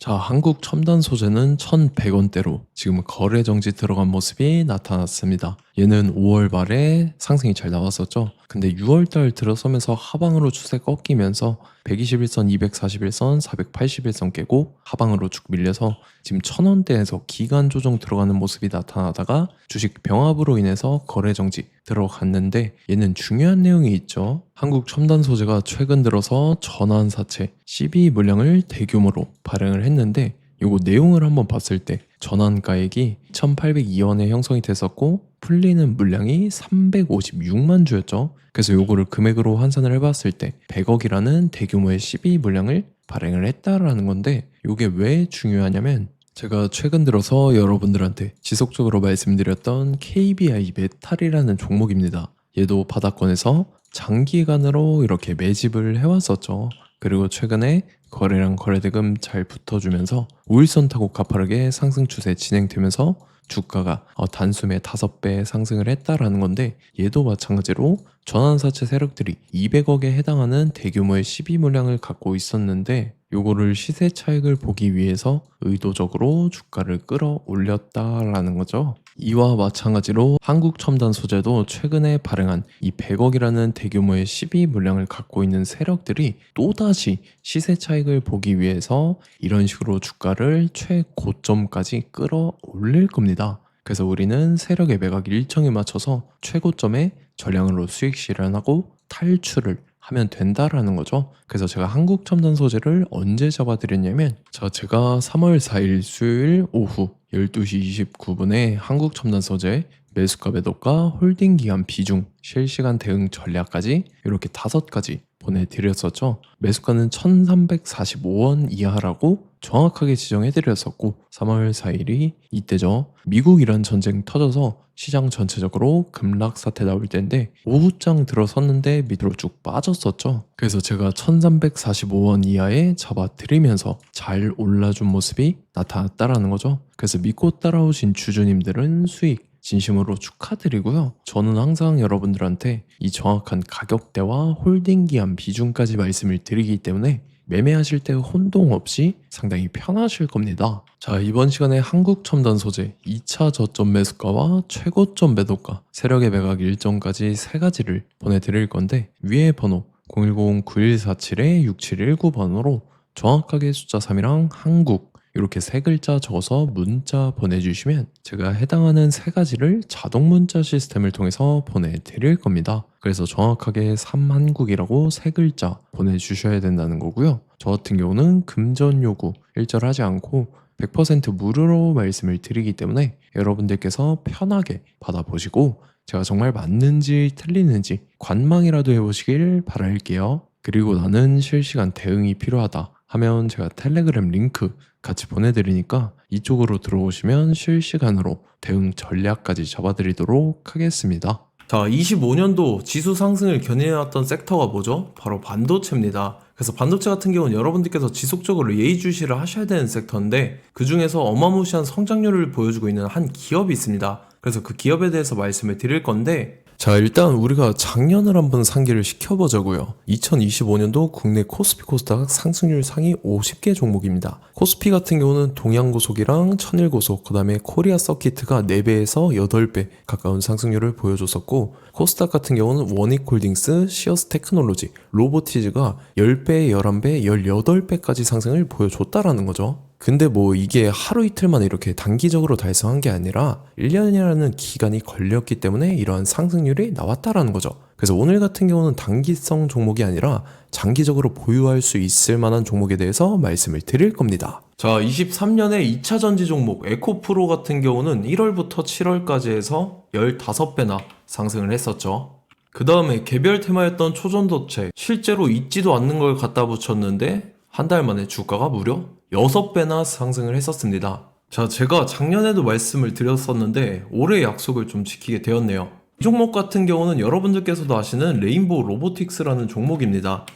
자, 한국 첨단 소재는 1,100원대로 지금 거래 정지 들어간 모습이 나타났습니다. 얘는 5월 말에 상승이 잘 나왔었죠. 근데 6월 달 들어서면서 하방으로 추세 꺾이면서 121선, 241선, 481선 깨고 하방으로 쭉 밀려서 지금 1,000원대에서 기간 조정 들어가는 모습이 나타나다가 주식 병합으로 인해서 거래 정지 들어갔는데 얘는 중요한 내용이 있죠. 한국 첨단 소재가 최근 들어서 전환사채 CB 물량을 대규모로 발행을 했는데 요거 내용을 한번 봤을 때 전환가액이 2,802원에 형성이 됐었고 풀리는 물량이 356만 주였죠. 그래서 요거를 금액으로 환산을 해봤을 때 100억이라는 대규모의 CB 물량을 발행을 했다라는 건데 요게 왜 중요하냐면 제가 최근 들어서 여러분들한테 지속적으로 말씀드렸던 KBI 메탈이라는 종목입니다. 얘도 바닥권에서 장기간으로 이렇게 매집을 해왔었죠. 그리고 최근에 거래량 거래대금 잘 붙어주면서 5일선 타고 가파르게 상승 추세 진행되면서 주가가 단숨에 5배 상승을 했다라는 건데 얘도 마찬가지로 전환사채 세력들이 200억에 해당하는 대규모의 시비 물량을 갖고 있었는데 요거를 시세 차익을 보기 위해서 의도적으로 주가를 끌어올렸다라는 거죠. 이와 마찬가지로 한국 첨단 소재도 최근에 발행한 이 100억이라는 대규모의 시비 물량을 갖고 있는 세력들이 또다시 시세 차익을 보기 위해서 이런 식으로 주가를 최고점까지 끌어올릴 겁니다. 그래서 우리는 세력의 매각 일정에 맞춰서 최고점에 전량으로 수익 실현하고 탈출을 하면 된다라는 거죠. 그래서 제가 한국 첨단 소재를 언제 잡아드렸냐면 제가 3월 4일 수요일 오후 12시 29분에 한국 첨단 소재 매수가 매도가 홀딩 기간 비중 실시간 대응 전략까지 이렇게 5가지 보내드렸었죠. 매수가는 1345원 이하라고 정확하게 지정해드렸었고 3월 4일이 이때죠. 미국 이란 전쟁 터져서 시장 전체적으로 급락 사태 나올 때인데 오후장 들어섰는데 밑으로 쭉 빠졌었죠. 그래서 제가 1345원 이하에 잡아드리면서 잘 올라준 모습이 나타났다라는 거죠. 그래서 믿고 따라오신 주주님들은 수익 진심으로 축하드리고요. 저는 항상 여러분들한테 이 정확한 가격대와 홀딩 기한 비중까지 말씀을 드리기 때문에 매매하실 때 혼동 없이 상당히 편하실 겁니다. 자, 이번 시간에 한국 첨단 소재 2차 저점 매수가와 최고점 매도가, 세력의 매각 일정까지 3가지를 보내드릴 건데 위에 번호 010-9147-6719번호로 정확하게 숫자 3이랑 한국 이렇게 3글자 적어서 문자 보내주시면 제가 해당하는 3가지를 자동 문자 시스템을 통해서 보내드릴 겁니다. 그래서 정확하게 3한국이라고 3글자 보내주셔야 된다는 거고요. 저 같은 경우는 금전 요구 일절하지 않고 100% 무료로 말씀을 드리기 때문에 여러분들께서 편하게 받아보시고 제가 정말 맞는지 틀리는지 관망이라도 해보시길 바랄게요. 그리고 나는 실시간 대응이 필요하다 하면 제가 텔레그램 링크 같이 보내드리니까 이쪽으로 들어오시면 실시간으로 대응 전략까지 잡아드리도록 하겠습니다. 자, 25년도 지수 상승을 견인해왔던 섹터가 뭐죠? 바로 반도체입니다. 그래서 반도체 같은 경우는 여러분들께서 지속적으로 예의주시를 하셔야 되는 섹터인데 그 중에서 어마무시한 성장률을 보여주고 있는 한 기업이 있습니다. 그래서 그 기업에 대해서 말씀을 드릴 건데 자, 일단 우리가 작년을 한번 상기를 시켜보자고요. 2025년도 국내 코스피 코스닥 상승률 상위 50개 종목입니다. 코스피 같은 경우는 동양고속이랑 천일고속, 그 다음에 코리아 서키트가 4배에서 8배 가까운 상승률을 보여줬었고 코스닥 같은 경우는 원익홀딩스, 시어스 테크놀로지, 로보티즈가 10배, 11배, 18배까지 상승을 보여줬다라는 거죠. 근데 뭐 이게 하루 이틀 만에 이렇게 단기적으로 달성한 게 아니라 1년이라는 기간이 걸렸기 때문에 이러한 상승률이 나왔다라는 거죠. 그래서 오늘 같은 경우는 단기성 종목이 아니라 장기적으로 보유할 수 있을 만한 종목에 대해서 말씀을 드릴 겁니다. 자, 23년에 2차 전지 종목 에코프로 같은 경우는 1월부터 7월까지 해서 15배나 상승을 했었죠. 그 다음에 개별 테마였던 초전도체 실제로 있지도 않는 걸 갖다 붙였는데 한 달 만에 주가가 무려 6배나 상승을 했었습니다. 자, 제가 작년에도 말씀을 드렸었는데 올해 약속을 좀 지키게 되었네요. 이 종목 같은 경우는 여러분들께서도 아시는 레인보우 로보틱스라는 종목입니다.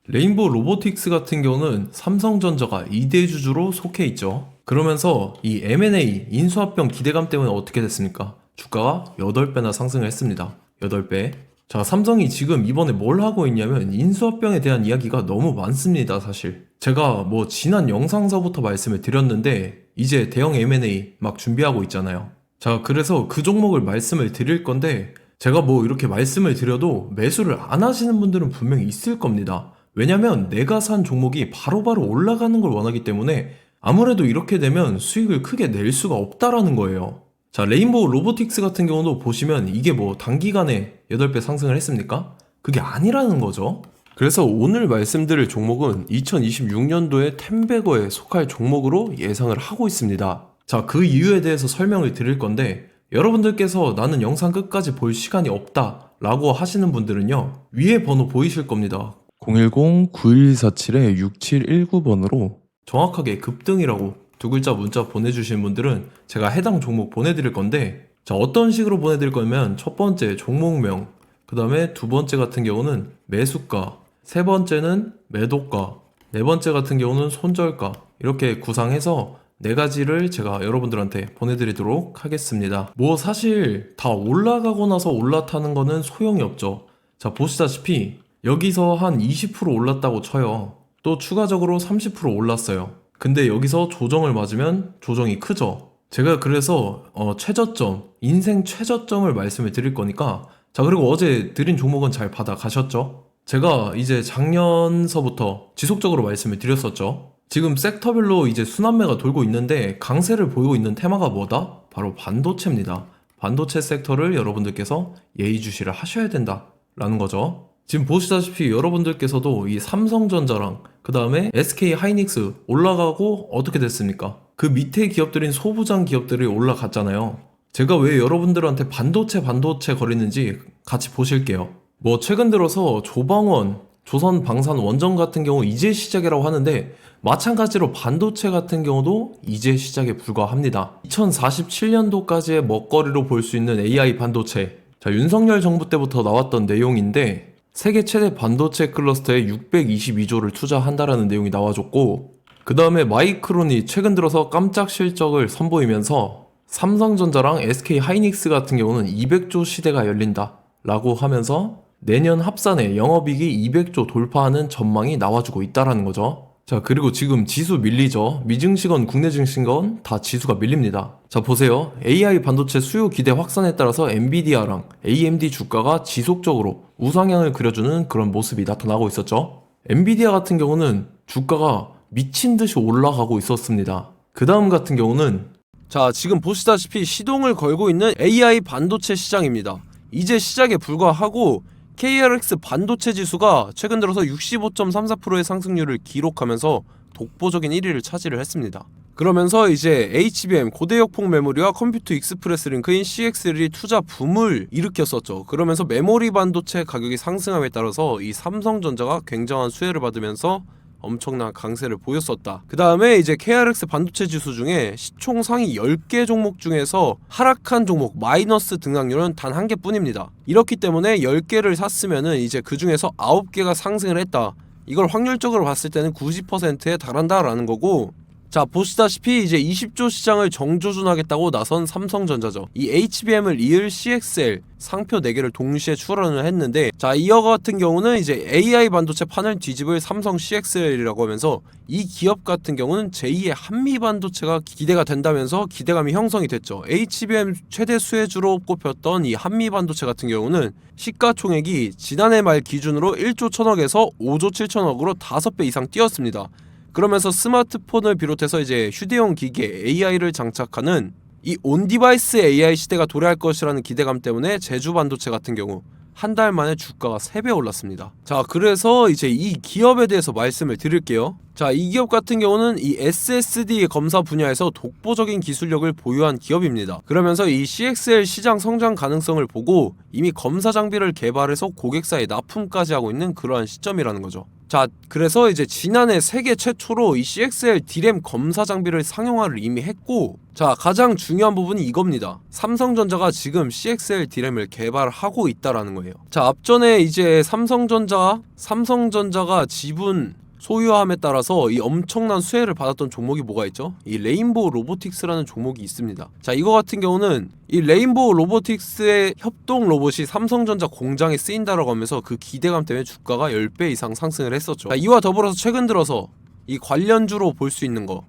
레인보우 로보틱스 같은 경우는 삼성전자가 2대 주주로 속해 있죠. 그러면서 이 M&A 인수합병 기대감 때문에 어떻게 됐습니까? 주가가 8배나 상승을 했습니다. 8배. 자, 삼성이 지금 이번에 뭘 하고 있냐면 인수합병에 대한 이야기가 너무 많습니다, 사실. 제가 뭐 지난 영상서부터 말씀을 드렸는데 이제 대형 M&A 막 준비하고 있잖아요. 자, 그래서 그 종목을 말씀을 드릴 건데 제가 뭐 이렇게 말씀을 드려도 매수를 안 하시는 분들은 분명히 있을 겁니다. 왜냐면 내가 산 종목이 바로바로 올라가는 걸 원하기 때문에 아무래도 이렇게 되면 수익을 크게 낼 수가 없다라는 거예요. 자, 레인보우 로보틱스 같은 경우도 보시면 이게 뭐 단기간에 8배 상승을 했습니까? 그게 아니라는 거죠. 그래서 오늘 말씀드릴 종목은 2026년도에 템베거에 속할 종목으로 예상을 하고 있습니다. 자, 그 이유에 대해서 설명을 드릴 건데 여러분들께서 나는 영상 끝까지 볼 시간이 없다 라고 하시는 분들은요, 위에 번호 보이실 겁니다. 010-9147-6719번으로 정확하게 급등이라고 두 글자 문자 보내주신 분들은 제가 해당 종목 보내드릴 건데, 자, 어떤 식으로 보내드릴 거냐면 첫 번째 종목명, 그 다음에 두 번째 같은 경우는 매수가, 세 번째는 매도가, 네 번째 같은 경우는 손절가, 이렇게 구상해서 네 가지를 제가 여러분들한테 보내드리도록 하겠습니다. 뭐 사실 다 올라가고 나서 올라타는 거는 소용이 없죠. 자, 보시다시피 여기서 한 20% 올랐다고 쳐요. 또 추가적으로 30% 올랐어요. 근데 여기서 조정을 맞으면 조정이 크죠. 제가 그래서 최저점, 인생 최저점을 말씀을 드릴 거니까, 자, 그리고 어제 드린 종목은 잘 받아 가셨죠? 제가 이제 작년서부터 지속적으로 말씀을 드렸었죠. 지금 섹터별로 이제 순환매가 돌고 있는데 강세를 보이고 있는 테마가 뭐다? 바로 반도체입니다. 반도체 섹터를 여러분들께서 예의주시를 하셔야 된다라는 거죠. 지금 보시다시피 여러분들께서도 이 삼성전자랑 그 다음에 SK 하이닉스 올라가고 어떻게 됐습니까? 그 밑에 기업들인 소부장 기업들이 올라갔잖아요. 제가 왜 여러분들한테 반도체 거리는지 같이 보실게요. 뭐 최근 들어서 조방원, 조선방산원전 같은 경우 이제 시작이라고 하는데 마찬가지로 반도체 같은 경우도 이제 시작에 불과합니다. 2047년도까지의 먹거리로 볼 수 있는 AI 반도체. 자, 윤석열 정부 때부터 나왔던 내용인데 세계 최대 반도체 클러스터에 622조를 투자한다라는 내용이 나와줬고, 그 다음에 마이크론이 최근 들어서 깜짝 실적을 선보이면서 삼성전자랑 SK 하이닉스 같은 경우는 200조 시대가 열린다 라고 하면서 내년 합산에 영업이익이 200조 돌파하는 전망이 나와주고 있다라는 거죠. 자, 그리고 지금 지수 밀리죠. 미증시건 국내 증시건 다 지수가 밀립니다. 자, 보세요. AI 반도체 수요 기대 확산에 따라서 엔비디아랑 AMD 주가가 지속적으로 우상향을 그려주는 그런 모습이 나타나고 있었죠. 엔비디아 같은 경우는 주가가 미친 듯이 올라가고 있었습니다. 그 다음 같은 경우는, 자, 지금 보시다시피 시동을 걸고 있는 AI 반도체 시장입니다. 이제 시작에 불과하고 KRX 반도체 지수가 최근 들어서 65.34%의 상승률을 기록하면서 독보적인 1위를 차지를 했습니다. 그러면서 이제 HBM 고대역폭 메모리와 컴퓨터 익스프레스 링크인 CXL이 투자 붐을 일으켰었죠. 그러면서 메모리 반도체 가격이 상승함에 따라서 이 삼성전자가 굉장한 수혜를 받으면서 엄청난 강세를 보였었다. 그 다음에 이제 KRX 반도체 지수 중에 시총 상위 10개 종목 중에서 하락한 종목 마이너스 등락률은 단 1개 뿐입니다. 이렇기 때문에 10개를 샀으면은 이제 그 중에서 9개가 상승을 했다. 이걸 확률적으로 봤을 때는 90%에 달한다라는 거고, 자, 보시다시피 이제 20조 시장을 정조준하겠다고 나선 삼성전자죠. 이 HBM을 이을 CXL 상표 4개를 동시에 출원을 했는데, 자, 이어 같은 경우는 이제 AI 반도체 판을 뒤집을 삼성 CXL이라고 하면서 이 기업 같은 경우는 제2의 한미 반도체가 기대가 된다면서 기대감이 형성이 됐죠. HBM 최대 수혜주로 꼽혔던 이 한미 반도체 같은 경우는 시가총액이 지난해 말 기준으로 1조 1000억에서 5조 7천억으로 5배 이상 뛰었습니다. 그러면서 스마트폰을 비롯해서 이제 휴대용 기기에 AI를 장착하는 이 온디바이스 AI 시대가 도래할 것이라는 기대감 때문에 제주 반도체 같은 경우 한 달 만에 주가가 3배 올랐습니다. 자, 그래서 이제 이 기업에 대해서 말씀을 드릴게요. 자, 이 기업 같은 경우는 이 SSD 검사 분야에서 독보적인 기술력을 보유한 기업입니다. 그러면서 이 CXL 시장 성장 가능성을 보고 이미 검사 장비를 개발해서 고객사에 납품까지 하고 있는 그러한 시점이라는 거죠. 자, 그래서 이제 지난해 세계 최초로 이 CXL D램 검사 장비를 상용화를 이미 했고, 자, 가장 중요한 부분이 이겁니다. 삼성전자가 지금 CXL D램을 개발하고 있다라는 거예요. 자, 앞전에 이제 삼성전자가 지분 소유함에 따라서 이 엄청난 수혜를 받았던 종목이 뭐가 있죠? 이 레인보우 로보틱스라는 종목이 있습니다. 자, 이거 같은 경우는 이 레인보우 로보틱스의 협동 로봇이 삼성전자 공장에 쓰인다라고 하면서 그 기대감 때문에 주가가 10배 이상 상승을 했었죠. 자, 이와 더불어서 최근 들어서 이 관련주로 볼 수 있는 거.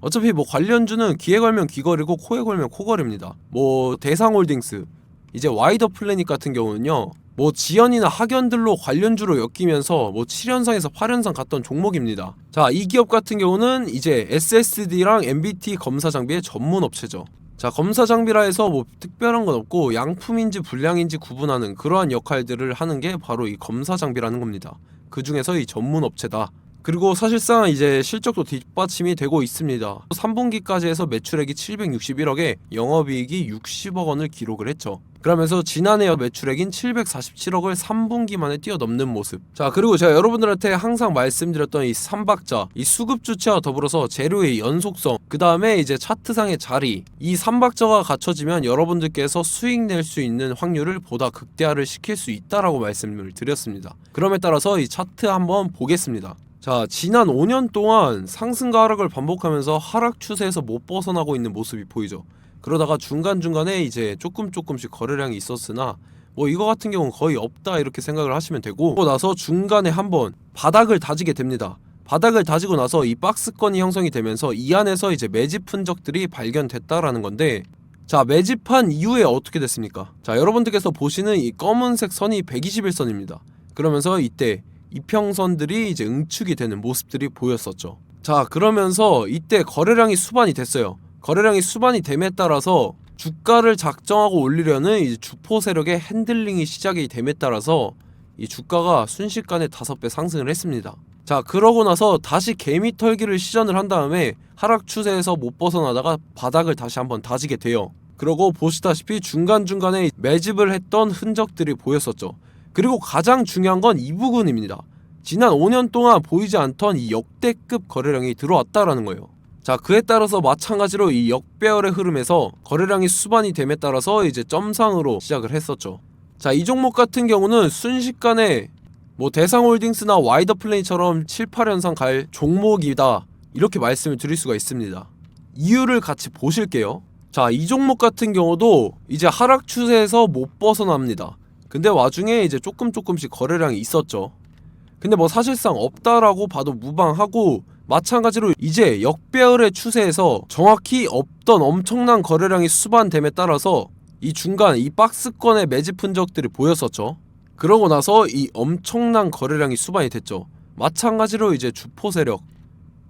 어차피 뭐 관련주는 귀에 걸면 귀걸이고 코에 걸면 코걸이입니다. 뭐 대상홀딩스, 이제 와이더 플래닛 같은 경우는요, 뭐 지연이나 학연들로 관련주로 엮이면서 뭐 7연상에서 8연상 갔던 종목입니다. 자, 이 기업 같은 경우는 이제 SSD랑 MBT 검사 장비의 전문 업체죠. 자, 검사 장비라 해서 뭐 특별한 건 없고 양품인지 불량인지 구분하는 그러한 역할들을 하는 게 바로 이 검사 장비라는 겁니다. 그 중에서 이 전문 업체다. 그리고 사실상 이제 실적도 뒷받침이 되고 있습니다. 3분기까지 해서 매출액이 761억에 영업이익이 60억 원을 기록을 했죠. 그러면서 지난해 매출액인 747억을 3분기 만에 뛰어넘는 모습. 자, 그리고 제가 여러분들한테 항상 말씀드렸던 이 3박자, 이 수급 주체와 더불어서 재료의 연속성, 그 다음에 이제 차트상의 자리, 이 3박자가 갖춰지면 여러분들께서 수익 낼 수 있는 확률을 보다 극대화를 시킬 수 있다라고 말씀을 드렸습니다. 그럼에 따라서 이 차트 한번 보겠습니다. 자, 지난 5년 동안 상승과 하락을 반복하면서 하락 추세에서 못 벗어나고 있는 모습이 보이죠. 그러다가 중간중간에 이제 조금씩 거래량이 있었으나 뭐 이거 같은 경우는 거의 없다 이렇게 생각을 하시면 되고, 그러고 나서 중간에 한번 바닥을 다지게 됩니다. 바닥을 다지고 나서 이 박스권이 형성이 되면서 이 안에서 이제 매집 흔적들이 발견됐다라는 건데, 자, 매집한 이후에 어떻게 됐습니까? 자, 여러분들께서 보시는 이 검은색 선이 121선입니다. 그러면서 이때 이평선들이 이제 응축이 되는 모습들이 보였었죠. 자, 그러면서 이때 거래량이 수반이 됐어요. 거래량이 수반이 됨에 따라서 주가를 작정하고 올리려는 이제 주포 세력의 핸들링이 시작이 됨에 따라서 이 주가가 순식간에 5배 상승을 했습니다. 자, 그러고 나서 다시 개미 털기를 시전을 한 다음에 하락 추세에서 못 벗어나다가 바닥을 다시 한번 다지게 돼요. 그러고 보시다시피 중간중간에 매집을 했던 흔적들이 보였었죠. 그리고 가장 중요한 건 이 부분입니다. 지난 5년 동안 보이지 않던 이 역대급 거래량이 들어왔다라는 거예요. 자, 그에 따라서 마찬가지로 이 역배열의 흐름에서 거래량이 수반이 됨에 따라서 이제 점상으로 시작을 했었죠. 자, 이 종목 같은 경우는 순식간에 뭐 대상홀딩스나 와이더 플레이처럼 7, 8연상 갈 종목이다 이렇게 말씀을 드릴 수가 있습니다. 이유를 같이 보실게요. 자, 이 종목 같은 경우도 이제 하락 추세에서 못 벗어납니다. 근데 와중에 이제 조금씩 거래량이 있었죠. 근데 뭐 사실상 없다라고 봐도 무방하고, 마찬가지로 이제 역배열의 추세에서 정확히 없던 엄청난 거래량이 수반됨에 따라서 이 중간 이 박스권의 매집 흔적들이 보였었죠. 그러고 나서 이 엄청난 거래량이 수반이 됐죠. 마찬가지로 이제 주포 세력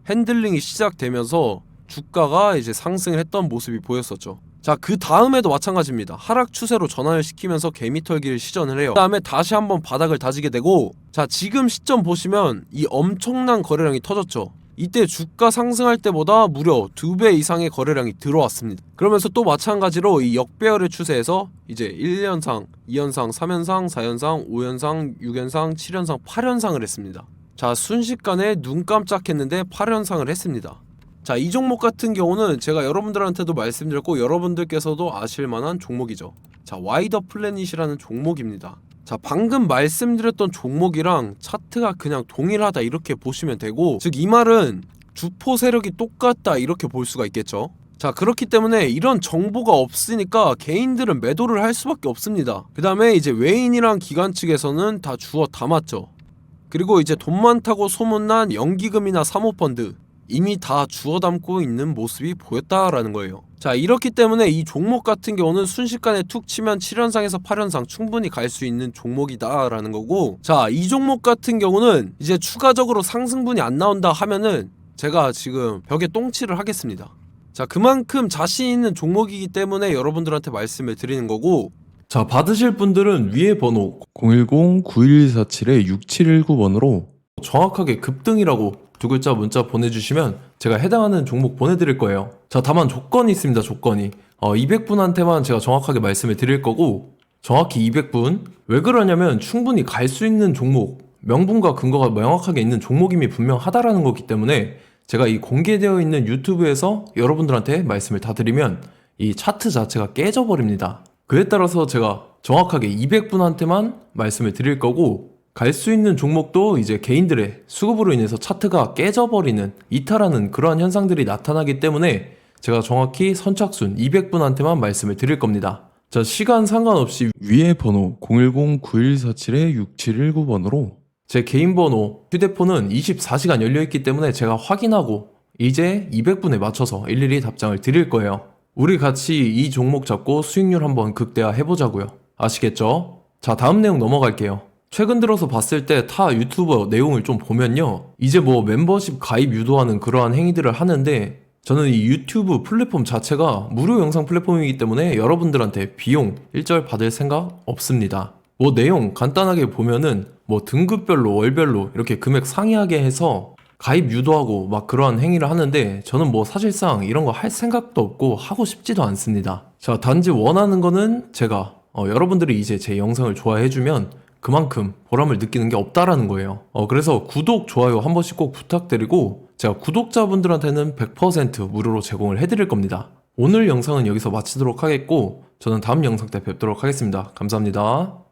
핸들링이 시작되면서 주가가 이제 상승을 했던 모습이 보였었죠. 자, 그 다음에도 마찬가지입니다. 하락 추세로 전환을 시키면서 개미 털기를 시전을 해요. 그 다음에 다시 한번 바닥을 다지게 되고, 자, 지금 시점 보시면 이 엄청난 거래량이 터졌죠. 이때 주가 상승할 때보다 무려 2배 이상의 거래량이 들어왔습니다. 그러면서 또 마찬가지로 이 역배열의 추세에서 이제 1연상, 2연상, 3연상, 4연상, 5연상, 6연상, 7연상, 8연상을 했습니다. 자, 순식간에 눈 깜짝했는데 8연상을 했습니다. 자, 이 종목 같은 경우는 제가 여러분들한테도 말씀드렸고 여러분들께서도 아실만한 종목이죠. 자, 와이더 플래닛이라는 종목입니다. 자, 방금 말씀드렸던 종목이랑 차트가 그냥 동일하다 이렇게 보시면 되고, 즉 이 말은 주포 세력이 똑같다 이렇게 볼 수가 있겠죠. 자, 그렇기 때문에 이런 정보가 없으니까 개인들은 매도를 할 수밖에 없습니다. 그 다음에 이제 외인이랑 기관 측에서는 다 주워 담았죠. 그리고 이제 돈 많다고 소문난 연기금이나 사모펀드 이미 다 주워 담고 있는 모습이 보였다라는 거예요. 자, 이렇기 때문에 이 종목 같은 경우는 순식간에 툭 치면 7연상에서 8연상 충분히 갈 수 있는 종목이다 라는 거고, 자, 이 종목 같은 경우는 이제 추가적으로 상승분이 안 나온다 하면은 제가 지금 벽에 똥칠을 하겠습니다. 자, 그만큼 자신 있는 종목이기 때문에 여러분들한테 말씀을 드리는 거고, 자, 받으실 분들은 위에 번호 010-9147-6719번으로 정확하게 급등이라고 두 글자 문자 보내주시면 제가 해당하는 종목 보내드릴 거예요. 자, 다만 조건이 있습니다. 조건이 200분한테만 제가 정확하게 말씀을 드릴 거고, 정확히 200분. 왜 그러냐면 충분히 갈 수 있는 종목, 명분과 근거가 명확하게 있는 종목임이 분명하다라는 거기 때문에 제가 이 공개되어 있는 유튜브에서 여러분들한테 말씀을 다 드리면 이 차트 자체가 깨져버립니다. 그에 따라서 제가 정확하게 200분한테만 말씀을 드릴 거고, 갈 수 있는 종목도 이제 개인들의 수급으로 인해서 차트가 깨져버리는, 이탈하는 그러한 현상들이 나타나기 때문에 제가 정확히 선착순 200분한테만 말씀을 드릴 겁니다. 자, 시간 상관없이 위에 번호 010-9147-6719번으로 제 개인 번호, 휴대폰은 24시간 열려있기 때문에 제가 확인하고 이제 200분에 맞춰서 일일이 답장을 드릴 거예요. 우리 같이 이 종목 잡고 수익률 한번 극대화 해보자고요. 아시겠죠? 자, 다음 내용 넘어갈게요. 최근 들어서 봤을 때 타 유튜버 내용을 좀 보면요. 이제 뭐 멤버십 가입 유도하는 그러한 행위들을 하는데 저는 이 유튜브 플랫폼 자체가 무료 영상 플랫폼이기 때문에 여러분들한테 비용 일절 받을 생각 없습니다. 뭐 내용 간단하게 보면은 뭐 등급별로 월별로 이렇게 금액 상이하게 해서 가입 유도하고 막 그러한 행위를 하는데 저는 뭐 사실상 이런 거 할 생각도 없고 하고 싶지도 않습니다. 자, 단지 원하는 거는 제가 여러분들이 이제 제 영상을 좋아해주면 그만큼 보람을 느끼는 게 없다라는 거예요. 그래서 구독, 좋아요 한 번씩 꼭 부탁드리고 제가 구독자분들한테는 100% 무료로 제공을 해드릴 겁니다. 오늘 영상은 여기서 마치도록 하겠고 저는 다음 영상 때 뵙도록 하겠습니다. 감사합니다.